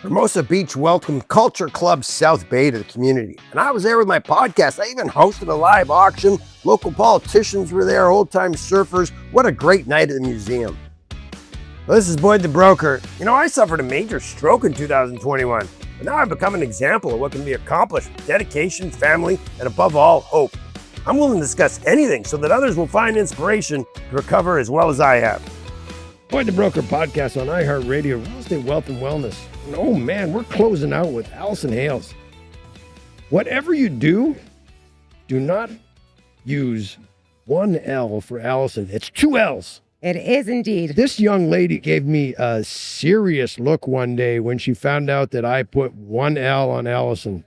Hermosa Beach welcomed Culture Club South Bay to the community. And I was there with my podcast. I even hosted a live auction. Local politicians were there, old-time surfers. What a great night at the museum. Well, this is Boyd the Broker. You know, I suffered a major stroke in 2021, but now I've become an example of what can be accomplished with dedication, family, and above all, hope. I'm willing to discuss anything so that others will find inspiration to recover as well as I have. Boyd the Broker podcast on iHeartRadio, Real Estate Wealth and Wellness. And oh man, we're closing out with Allison Hales. Whatever you do, do not use one L for Allison. It's two L's. It is indeed. This young lady gave me a serious look one day when she found out that I put one L on Allison.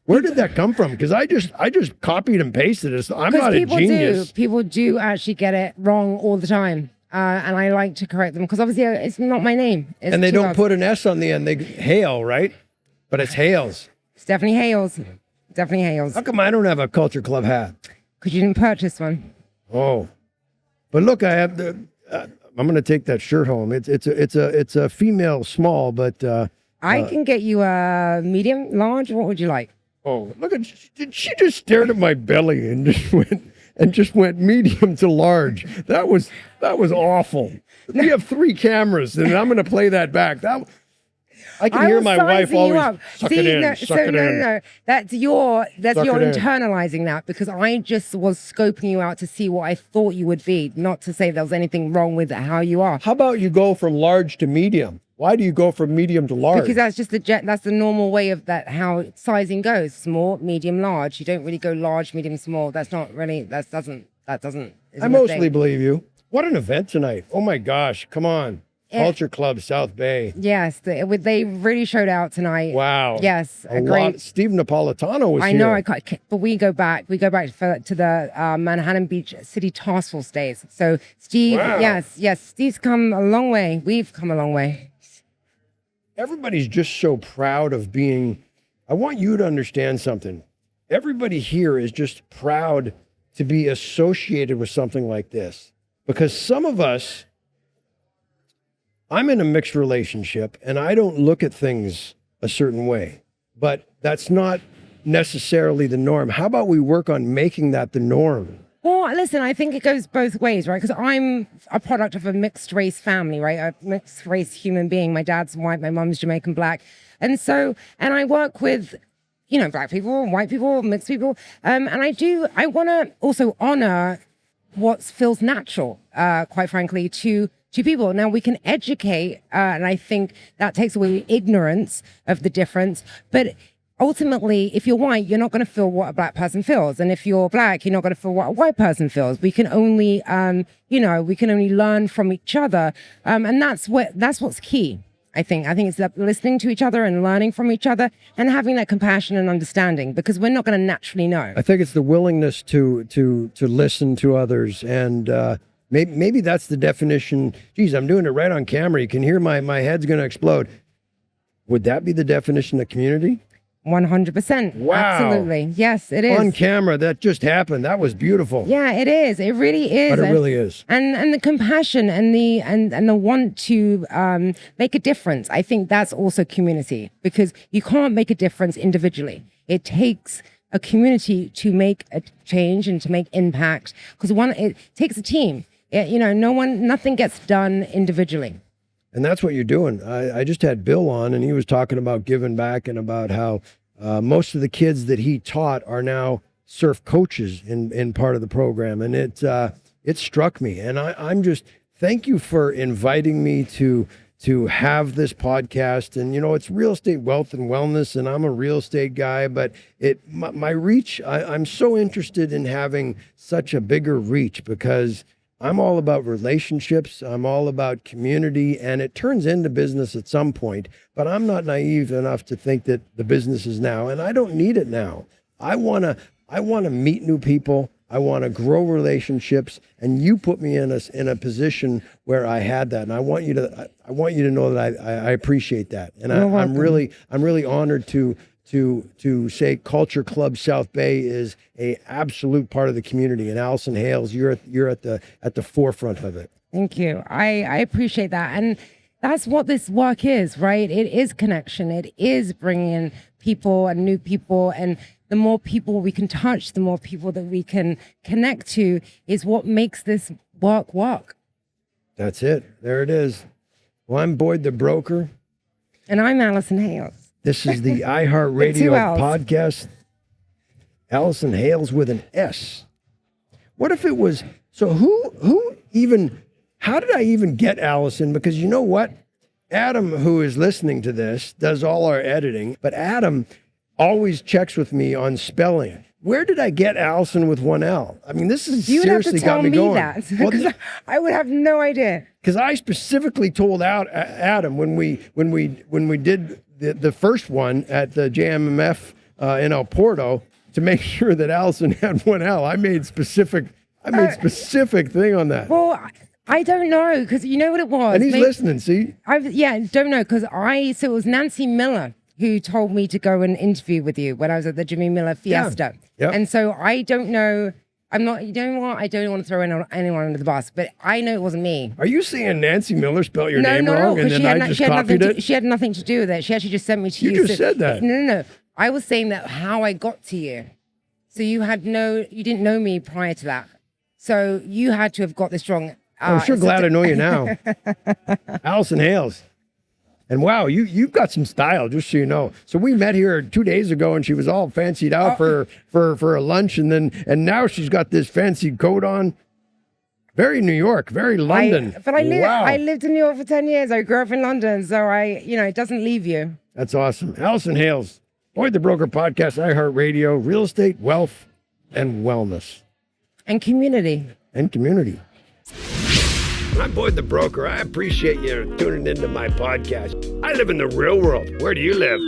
Where did that come from? Because I just copied and pasted it. I'm not a genius. People do actually get it wrong all the time. And I like to correct them because obviously it's not my name. It's and they don't put an S on the end. They Hale, right? But it's Hales. It's definitely Hales. Definitely Hales. How come I don't have a Culture Club hat? Because you didn't purchase one. Oh, but look, I have the. I'm going to take that shirt home. It's a female small, but I can get you a medium, large. What would you like? Oh, look at she just stared at my belly and just went medium to large. That was awful. We have 3 cameros, and I'm going to play that back. I can hear my wife always suck it in. No. That's your internalizing that because I just was scoping you out to see what I thought you would be, not to say there was anything wrong with how you are. How about you go from large to medium? Why do you go from medium to large? Because that's just that's the normal way of that how sizing goes. Small, medium, large. You don't really go large, medium, small. That's not really that doesn't. I mostly believe you. What an event tonight. Oh my gosh, come on. Culture Club South Bay. Yes, they really showed out tonight. Wow. Yes, great. Steve Napolitano was here. I know, but we go back to the Manhattan Beach City Task Force days. So Steve, wow. yes, Steve's come a long way. We've come a long way. Everybody's just so proud of being. I want you to understand something. Everybody here is just proud to be associated with something like this because some of us. I'm in a mixed relationship and I don't look at things a certain way, but that's not necessarily the norm. How about we work on making that the norm? Well, listen, I think it goes both ways, right? Because I'm a product of a mixed race family, right? A mixed race human being. My dad's white, my mom's Jamaican black. And I work with, black people, white people, mixed people. And I want to also honor what feels natural, quite frankly, to people. Now we can educate, and I think that takes away ignorance of the difference. But ultimately, if you're white, you're not going to feel what a black person feels, and if you're black, you're not going to feel what a white person feels. We can only, we can only learn from each other, and that's what's key. I think it's listening to each other and learning from each other and having that compassion and understanding because we're not going to naturally know. I think it's the willingness to listen to others and. Maybe that's the definition. Geez, I'm doing it right on camera. You can hear my head's going to explode. Would that be the definition of community? 100%. Wow. Absolutely. Yes, it is. On camera, that just happened. That was beautiful. Yeah, it is. It really is. But it really is. And the compassion and the want to make a difference. I think that's also community because you can't make a difference individually. It takes a community to make a change and to make impact because it takes a team. Nothing gets done individually. And that's what you're doing. I just had Bill on and he was talking about giving back and about how most of the kids that he taught are now surf coaches in part of the program. And it struck me. And I'm just, thank you for inviting me to have this podcast. And, it's real estate wealth and wellness. And I'm a real estate guy, but my reach, I'm so interested in having such a bigger reach because I'm all about relationships. I'm all about community, and it turns into business at some point, but I'm not naive enough to think that the business is now, and I don't need it now. I want to meet new people. I want to grow relationships, and you put me in a position where I had that, and I want you to know that I appreciate that, and I'm really honored to say Culture Club South Bay is a absolute part of the community. And Allison Hales, you're at the forefront of it. Thank you. I appreciate that. And that's what this work is, right? It is connection. It is bringing in people and new people. And the more people we can touch, the more people that we can connect to is what makes this work. That's it. There it is. Well, I'm Boyd the Broker. And I'm Allison Hales. This is the iHeartRadio podcast. Allison Hales with an S. What if it was, so how did I even get Allison? Because you know what? Adam, who is listening to this, does all our editing, but Adam always checks with me on spelling. Where did I get Allison with one L? I mean, this is seriously got me going. You would have to tell me that, because I would have no idea. Because I specifically told Adam when we did the first one at the JMMF in El Porto to make sure that Allison had one L. I made specific thing on that. Well, I don't know, because you know what it was. And he's listening. See, don't know, because so it was Nancy Miller who told me to go and interview with you when I was at the Jimmy Miller Fiesta. Yeah. And so I don't know. I'm not. You know what? I don't want to throw anyone under the bus, but I know it wasn't me. Are you saying Nancy Miller spelled your name wrong, No, and then I just copied it? She had nothing to do with it. She actually just sent me to you. You just said that. No. I was saying that how I got to you. So you didn't know me prior to that. So you had to have got this wrong. I'm sure glad I know you now. Allison Hales. And wow, you've got some style, just so you know. So we met here 2 days ago, and she was all fancied out for a lunch, and now she's got this fancy coat on. Very New York, very London. I lived in New York for 10 years. I grew up in London, so it doesn't leave you. That's awesome. Allison Hales, Boyd the Broker podcast, iHeartRadio, real estate, wealth, and wellness. And community. I'm Boyd the Broker. I appreciate you tuning into my podcast. I live in the real world. Where do you live?